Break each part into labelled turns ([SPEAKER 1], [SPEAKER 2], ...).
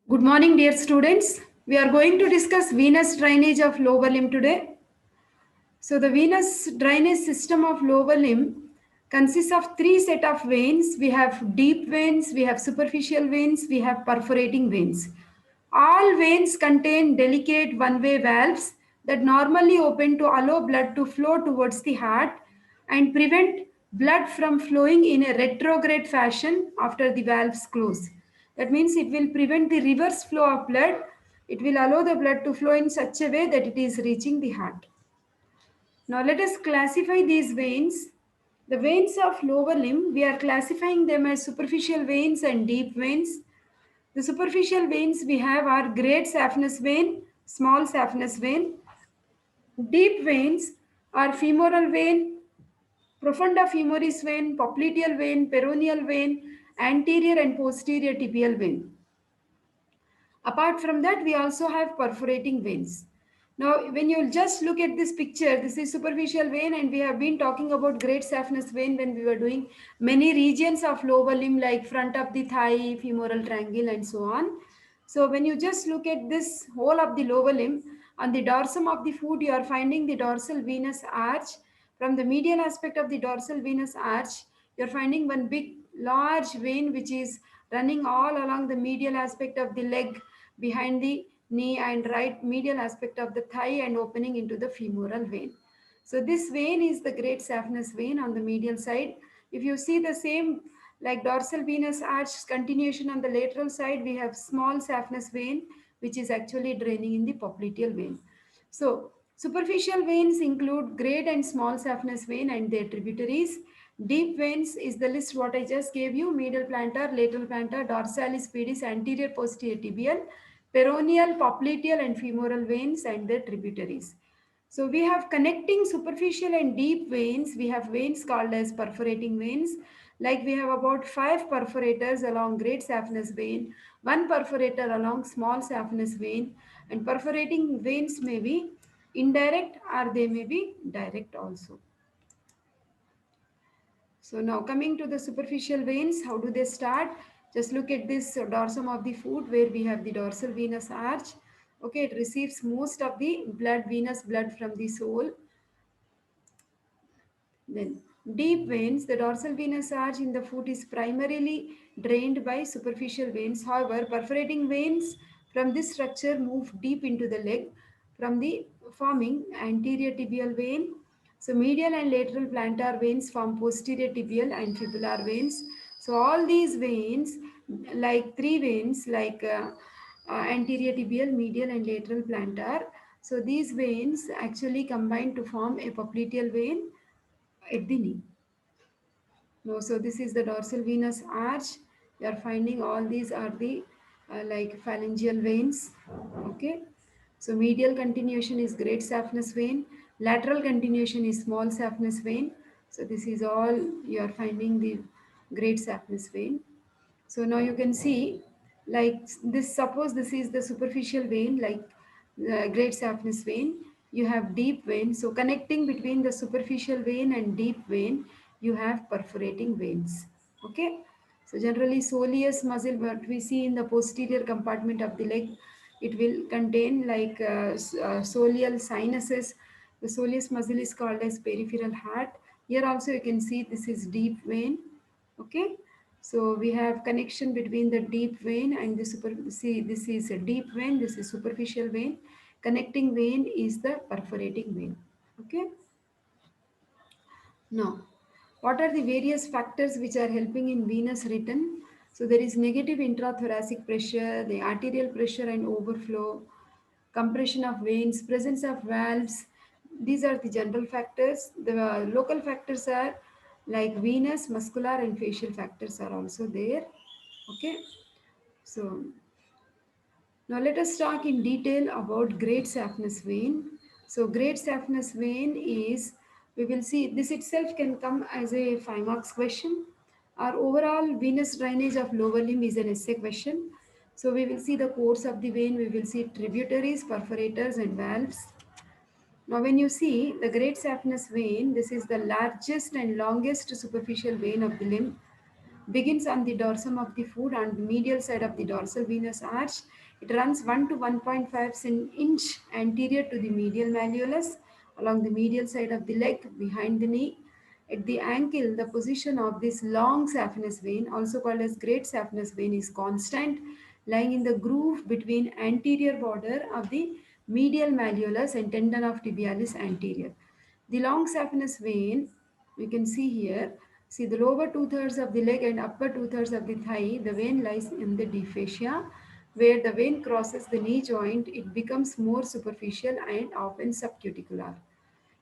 [SPEAKER 1] Good morning, dear students. We are going to discuss venous drainage of lower limb today. So, the venous drainage system of lower limb consists of three set of veins. We have deep veins, we have superficial veins, we have perforating veins. All veins contain delicate one-way valves that normally open to allow blood to flow towards the heart and prevent blood from flowing in a retrograde fashion after the valves close. That means it will prevent the reverse flow of blood. It will allow the blood to flow in such a way that it is reaching the heart. Now let us classify these veins. The veins of lower limb, we are classifying them as superficial veins and deep veins. The superficial veins we have are great saphenous vein, small saphenous vein. Deep veins are femoral vein, profunda femoris vein, popliteal vein, peroneal vein, anterior and posterior tibial vein. Apart from that, we also have perforating veins. Now, when you just look at this picture, this is superficial vein, and we have been talking about great saphenous vein when we were doing many regions of lower limb like front of the thigh, femoral triangle, and so on. So when you just look at this whole of the lower limb, on the dorsum of the foot, you are finding the dorsal venous arch. From the medial aspect of the dorsal venous arch, you are finding one big large vein which is running all along the medial aspect of the leg behind the knee and right medial aspect of the thigh and opening into the femoral vein. So this vein is the great saphenous vein on the medial side. If you see the same like dorsal venous arch continuation on the lateral side, we have small saphenous vein which is actually draining in the popliteal vein. So superficial veins include great and small saphenous vein and their tributaries. Deep veins is the list what I just gave you: medial plantar, lateral plantar, dorsalis pedis, anterior posterior tibial, peroneal, popliteal and femoral veins and their tributaries. So we have connecting superficial and deep veins. We have veins called as perforating veins. Like we have about 5 perforators along great saphenous vein, 1 perforator along small saphenous vein, and perforating veins may be indirect or they may be direct also. So now coming to the superficial veins, how do they start? Just look at this dorsum of the foot where we have the dorsal venous arch. Okay, it receives most of the blood, venous blood from the sole. Then deep veins, the dorsal venous arch in the foot is primarily drained by superficial veins. However, perforating veins from this structure move deep into the leg from the forming anterior tibial vein. So medial and lateral plantar veins form posterior tibial and fibular veins. So all these veins, like three veins, like anterior tibial, medial and lateral plantar. So these veins actually combine to form a popliteal vein at the knee. No, so this is the dorsal venous arch. You are finding all these are the like phalangeal veins. Okay. So medial continuation is great saphenous vein. Lateral continuation is small saphenous vein. So this is all you are finding the great saphenous vein. So now you can see like this, suppose this is the superficial vein like the great saphenous vein. You have deep vein. So connecting between the superficial vein and deep vein, you have perforating veins. Okay. So generally soleus muscle, what we see in the posterior compartment of the leg, it will contain like soleal sinuses. The soleus muscle is called as peripheral heart. Here also you can see this is deep vein. Okay. So we have connection between the deep vein and the see this is a deep vein, this is superficial vein. Connecting vein is the perforating vein. Okay. Now, what are the various factors which are helping in venous return? So there is negative intrathoracic pressure, the arterial pressure and overflow, compression of veins, presence of valves. These are the general factors. The local factors are like venous, muscular and facial factors are also there. Okay. So now let us talk in detail about great saphenous vein. So great saphenous vein is, we will see this itself can come as a 5 marks question. Our overall venous drainage of lower limb is an essay question. So we will see the course of the vein, we will see tributaries, perforators and valves. Now when you see the great saphenous vein, this is the largest and longest superficial vein of the limb. begins on the dorsum of the foot and the medial side of the dorsal venous arch. It runs 1 to 1.5 inch anterior to the medial malleolus along the medial side of the leg behind the knee. At the ankle, the position of this long saphenous vein, also called as great saphenous vein, is constant, lying in the groove between anterior border of the medial malleolus and tendon of tibialis anterior. The long saphenous vein, we can see here, see the lower two-thirds of the leg and upper two-thirds of the thigh, the vein lies in the deep fascia. Where the vein crosses the knee joint, it becomes more superficial and often subcuticular.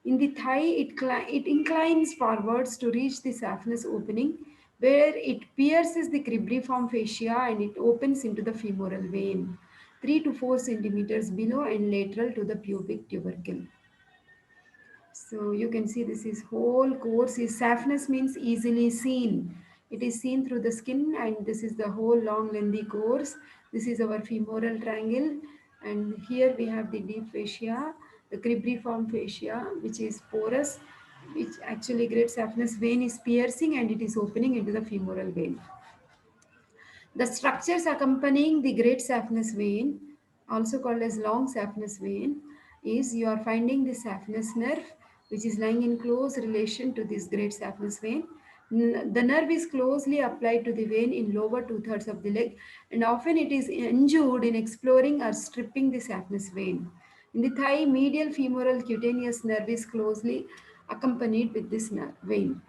[SPEAKER 1] In the thigh, it inclines forwards to reach the saphenous opening, where it pierces the cribriform fascia and it opens into the femoral vein, 3 to 4 centimeters below and lateral to the pubic tubercle. So you can see this is whole course is saphenous means easily seen. It is seen through the skin, and this is the whole long lengthy course. This is our femoral triangle, and here we have the deep fascia, the cribriform fascia, which is porous, which actually great saphenous vein is piercing and it is opening into the femoral vein. The structures accompanying the great saphenous vein, also called as long saphenous vein, is you are finding the saphenous nerve, which is lying in close relation to this great saphenous vein. The nerve is closely applied to the vein in lower two-thirds of the leg, and often it is injured in exploring or stripping the saphenous vein. In the thigh, medial femoral cutaneous nerve is closely accompanied with this vein.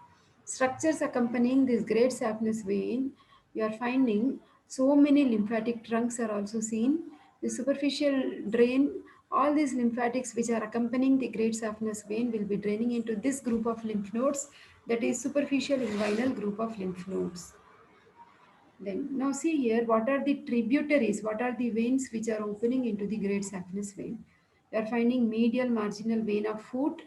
[SPEAKER 1] Structures accompanying this great saphenous vein, you are finding so many lymphatic trunks are also seen. The superficial drain, all these lymphatics which are accompanying the great saphenous vein will be draining into this group of lymph nodes, that is superficial inguinal group of lymph nodes. Then now see here, what are the tributaries, what are the veins which are opening into the great saphenous vein. We are finding medial marginal vein of foot,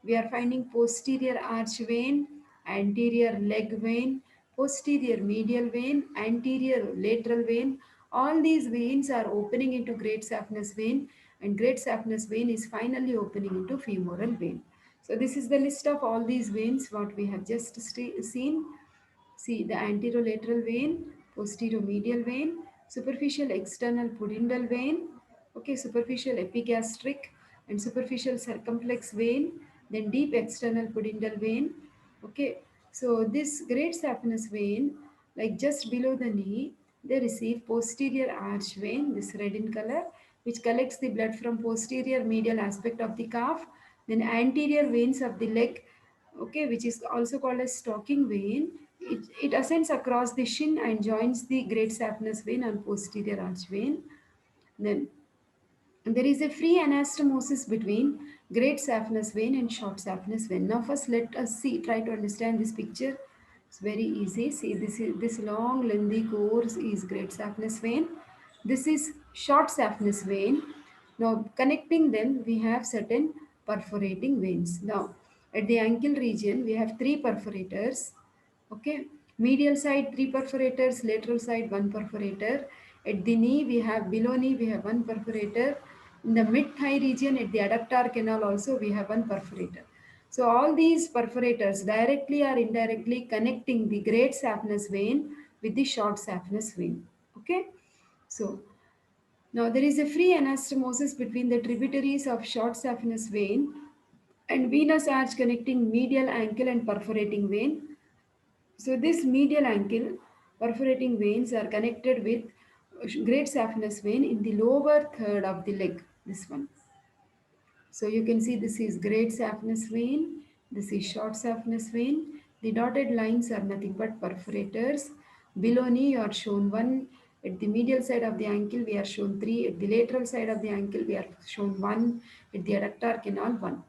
[SPEAKER 1] we are finding posterior arch vein, anterior leg vein, posterior medial vein, anterior lateral vein. All these veins are opening into great saphenous vein, and great saphenous vein is finally opening into femoral vein. So this is the list of all these veins what we have just seen. See the anterolateral vein, posterior-medial vein, superficial external pudendal vein, okay, superficial epigastric and superficial circumflex vein, then deep external pudendal vein, okay. So this great saphenous vein, like just below the knee, they receive posterior arch vein, this red in color, which collects the blood from posterior medial aspect of the calf, then anterior veins of the leg, okay, which is also called as stalking vein. It ascends across the shin and joins the great saphenous vein and posterior arch vein. Then there is a free anastomosis between great saphenous vein and short saphenous vein. Now first let us see, try to understand this picture. It's very easy. See, this long lengthy course is great saphenous vein. This is short saphenous vein. Now connecting them, we have certain perforating veins. Now at the ankle region, we have three perforators. Okay, medial side three perforators, lateral side one perforator. At the knee, we have below knee, we have one perforator. In the mid thigh region, at the adductor canal, also we have one perforator. So all these perforators directly or indirectly connecting the great saphenous vein with the short saphenous vein. Okay, so now there is a free anastomosis between the tributaries of short saphenous vein and venous arch connecting medial ankle and perforating vein. So this medial ankle perforating veins are connected with great saphenous vein in the lower third of the leg, this one. So you can see this is great saphenous vein, this is short saphenous vein. The dotted lines are nothing but perforators. Below knee are shown one, at the medial side of the ankle we are shown three, at the lateral side of the ankle we are shown one, at the adductor canal one.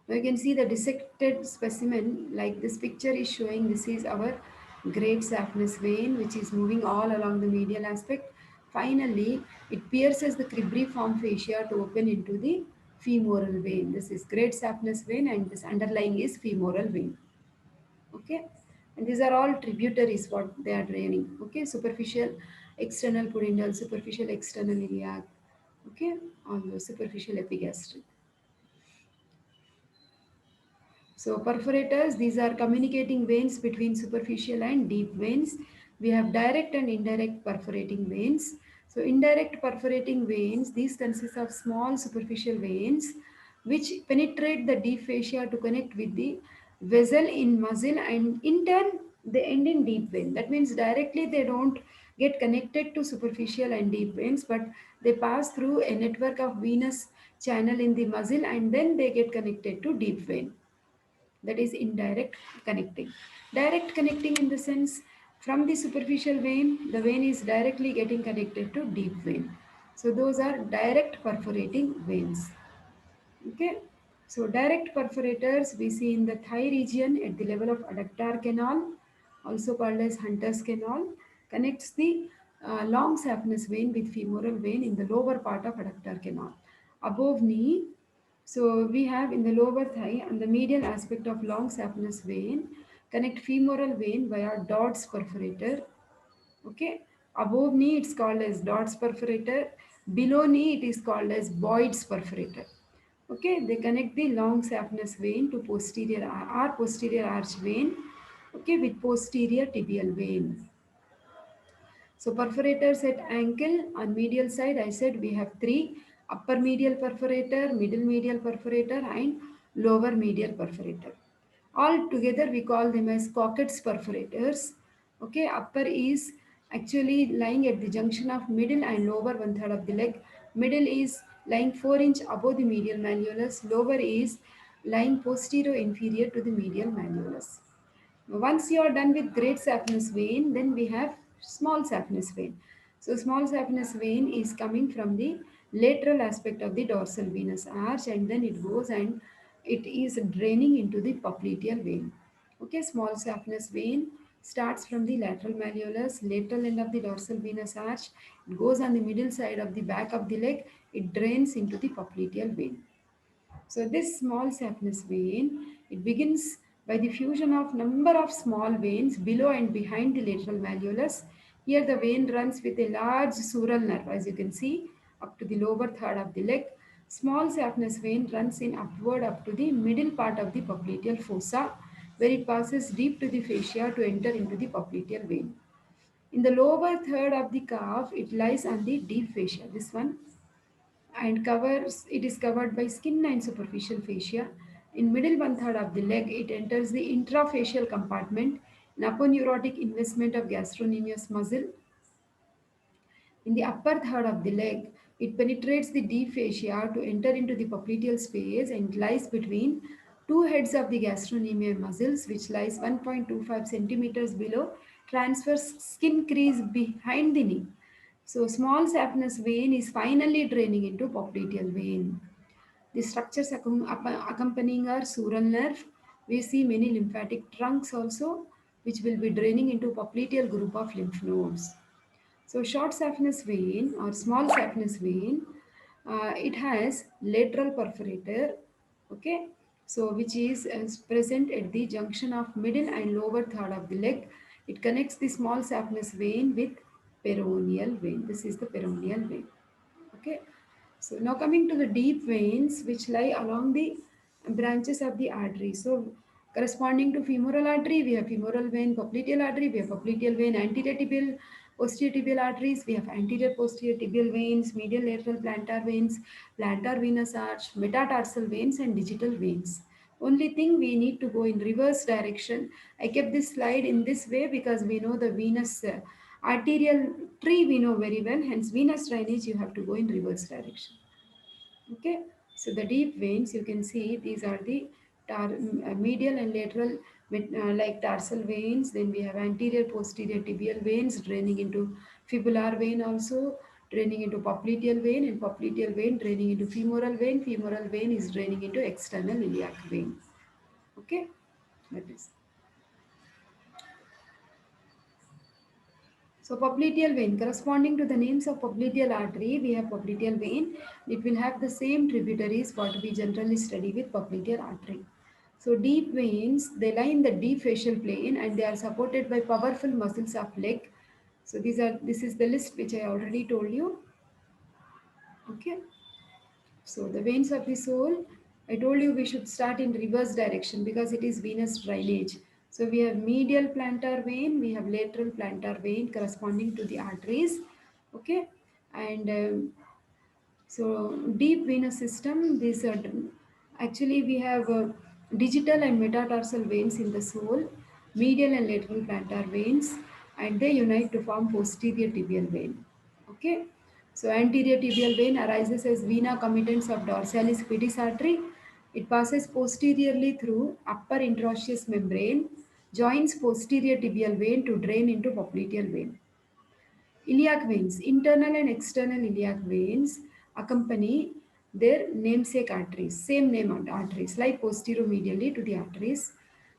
[SPEAKER 1] Now you can see the dissected specimen, like this picture is showing, this is our great saphenous vein which is moving all along the medial aspect. Finally, it pierces the cribriform fascia to open into the femoral vein. This is great saphenous vein and this underlying is femoral vein. Okay, and these are all tributaries what they are draining. Okay, superficial external pudendal, superficial external iliac, okay, all those superficial epigastric. So perforators, these are communicating veins between superficial and deep veins. We have direct and indirect perforating veins. So indirect perforating veins, these consist of small superficial veins which penetrate the deep fascia to connect with the vessel in muscle, and in turn they end in deep vein. That means directly they don't get connected to superficial and deep veins, but they pass through a network of venous channel in the muscle and then they get connected to deep vein. That is indirect connecting. Direct connecting in the sense, from the superficial vein, the vein is directly getting connected to deep vein. So those are direct perforating veins. Okay. So direct perforators we see in the thigh region at the level of adductor canal, also called as Hunter's canal, connects the long saphenous vein with femoral vein in the lower part of adductor canal. Above knee, so we have in the lower thigh and the medial aspect of long saphenous vein connect femoral vein via Dodds perforator. Okay. Above knee it's called as Dodds perforator. Below knee it is called as Boyd's perforator. Okay, they connect the long saphenous vein to posterior arch vein. Okay, with posterior tibial vein. So perforators at ankle on medial side, I said we have three: upper medial perforator, middle medial perforator, and lower medial perforator. All together we call them as Cockett's perforators. Okay, upper is actually lying at the junction of middle and lower one third of the leg. Middle is lying 4 inch above the medial malleolus. Lower is lying posterior inferior to the medial malleolus. Once you are done with great saphenous vein, then we have small saphenous vein. So small saphenous vein is coming from the lateral aspect of the dorsal venous arch, and then it goes and it is draining into the popliteal vein. Okay, small saphenous vein starts from the lateral malleolus, lateral end of the dorsal venous arch. It goes on the middle side of the back of the leg. It drains into the popliteal vein. So this small saphenous vein, it begins by the fusion of number of small veins below and behind the lateral malleolus. Here the vein runs with a large sural nerve, as you can see, up to the lower third of the leg. Small saphenous vein runs in upward up to the middle part of the popliteal fossa, where it passes deep to the fascia to enter into the popliteal vein. In the lower third of the calf, it lies on the deep fascia. This one, and covers it is covered by skin and superficial fascia. In middle one third of the leg, it enters the intrafacial compartment. In aponeurotic investment of gastrocnemius muscle. In the upper third of the leg, it penetrates the deep fascia to enter into the popliteal space and lies between two heads of the gastrocnemius muscles, which lies 1.25 centimeters below transverse skin crease behind the knee. So small saphenous vein is finally draining into popliteal vein. The structures accompanying are sural nerve. We see many lymphatic trunks also, which will be draining into popliteal group of lymph nodes. So short saphenous vein or small saphenous vein, it has lateral perforator, okay, so which is present at the junction of middle and lower third of the leg. It connects the small saphenous vein with peroneal vein. This is the peroneal vein. Okay. So now coming to the deep veins which lie along the branches of the artery. So corresponding to femoral artery, we have femoral vein, popliteal artery, we have popliteal vein, anterior tibial, posterior tibial arteries, we have anterior posterior tibial veins, medial lateral plantar veins, plantar venous arch, metatarsal veins, and digital veins. Only thing, we need to go in reverse direction. I kept this slide in this way because we know the venous arterial tree we know very well, hence venous drainage you have to go in reverse direction. Okay, so the deep veins you can see these are the medial and lateral like tarsal veins. Then we have anterior posterior tibial veins draining into fibular vein, also draining into popliteal vein, and popliteal vein draining into femoral vein. Femoral vein is draining into external iliac vein. Okay, that is. So popliteal vein, corresponding to the names of popliteal artery, we have popliteal vein. It will have the same tributaries what we generally study with popliteal artery. So deep veins, they lie in the deep facial plane and they are supported by powerful muscles of leg. So this is the list which I already told you. Okay. So the veins of the soul. I told you we should start in reverse direction because it is venous drainage. So we have medial plantar vein, we have lateral plantar vein corresponding to the arteries. Okay, and so deep venous system. These are actually we have digital and metatarsal veins in the sole, medial and lateral plantar veins, and they unite to form posterior tibial vein. Okay, so anterior tibial vein arises as vena commitans of dorsalis pedis artery. It passes posteriorly through upper interosseous membrane, joins posterior tibial vein to drain into popliteal vein. Iliac veins, internal and external iliac veins accompany their namesake arteries, same name arteries, like posteromedially to the arteries.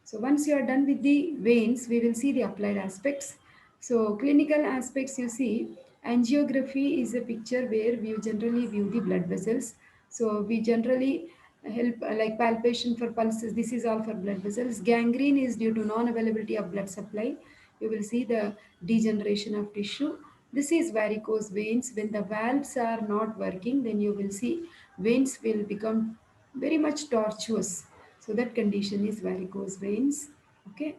[SPEAKER 1] So once you are done with the veins, we will see the applied aspects. So clinical aspects, you see, angiography is a picture where we generally view the blood vessels. So we generally help like palpation for pulses. This is all for blood vessels. Gangrene is due to non-availability of blood supply. You will see the degeneration of tissue. This is varicose veins. When the valves are not working, then you will see veins will become very much tortuous. So that condition is varicose veins. Okay.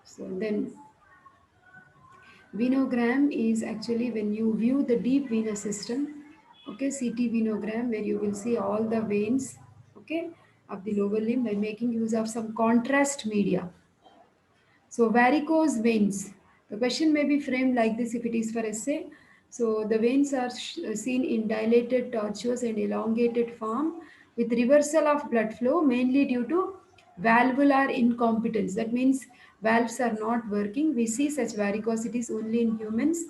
[SPEAKER 1] So then venogram is actually when you view the deep venous system. Okay, CT venogram where you will see all the veins. Okay, of the lower limb by making use of some contrast media. So varicose veins. The question may be framed like this if it is for essay. So the veins are seen in dilated, tortuous and elongated form with reversal of blood flow mainly due to valvular incompetence. That means valves are not working. We see such varicosities only in humans.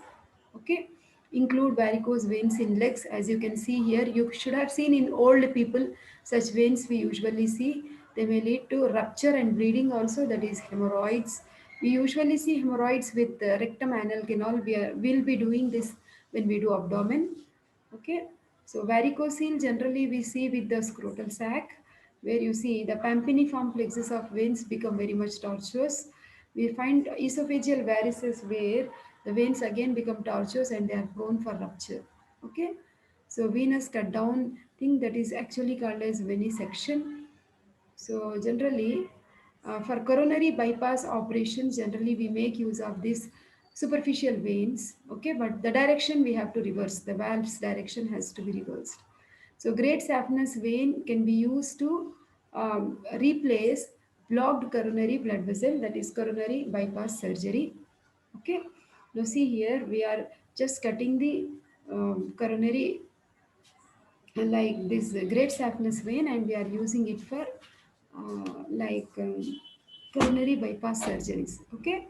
[SPEAKER 1] Okay, include varicose veins in legs. As you can see here, you should have seen in old people such veins we usually see. They may lead to rupture and bleeding also, that is hemorrhoids. We usually see hemorrhoids with rectum anal canal. Will be doing this when we do abdomen. Okay, so varicocele generally we see with the scrotal sac, where you see the pampiniform plexus of veins become very much tortuous. We find esophageal varices where the veins again become tortuous and they are prone for rupture. Okay, so venous cut down thing that is actually called as venesection. So generally, for coronary bypass operations, generally we make use of these superficial veins. Okay, but the direction we have to reverse. The valve's direction has to be reversed. So great saphenous vein can be used to replace blocked coronary blood vessel. That is coronary bypass surgery. Okay. Now see here we are just cutting the coronary like this great saphenous vein, and we are using it for coronary bypass surgeries. Okay,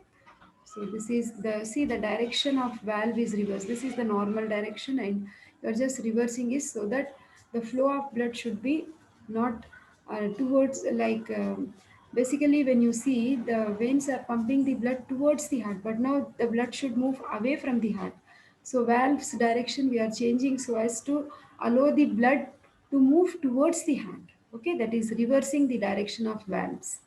[SPEAKER 1] so this is the see the direction of valve is reversed. This is the normal direction, and you are just reversing it so that the flow of blood should be not towards basically when you see the veins are pumping the blood towards the heart, but now the blood should move away from the heart. So valve's direction we are changing so as to allow the blood to move towards the heart. Okay, that is reversing the direction of valves.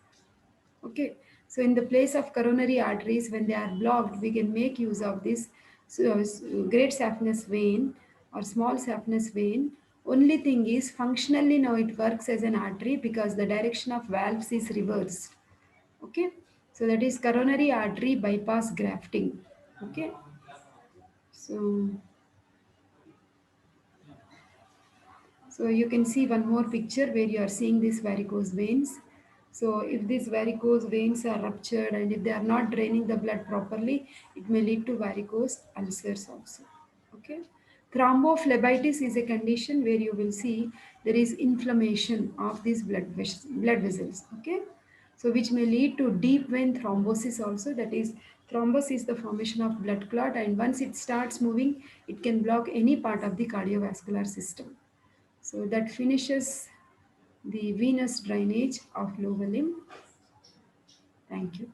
[SPEAKER 1] Okay, so in the place of coronary arteries, when they are blocked, we can make use of this great saphenous vein or small saphenous vein. Only thing is, functionally now it works as an artery because the direction of valves is reversed. Okay, so that is coronary artery bypass grafting. Okay, so you can see one more picture where you are seeing these varicose veins. So if these varicose veins are ruptured and if they are not draining the blood properly, it may lead to varicose ulcers also. Okay. Thrombophlebitis is a condition where you will see there is inflammation of these blood vessels. Okay. So which may lead to deep vein thrombosis also. That is, thrombus is the formation of blood clot, and once it starts moving, it can block any part of the cardiovascular system. So that finishes the venous drainage of lower limb. Thank you.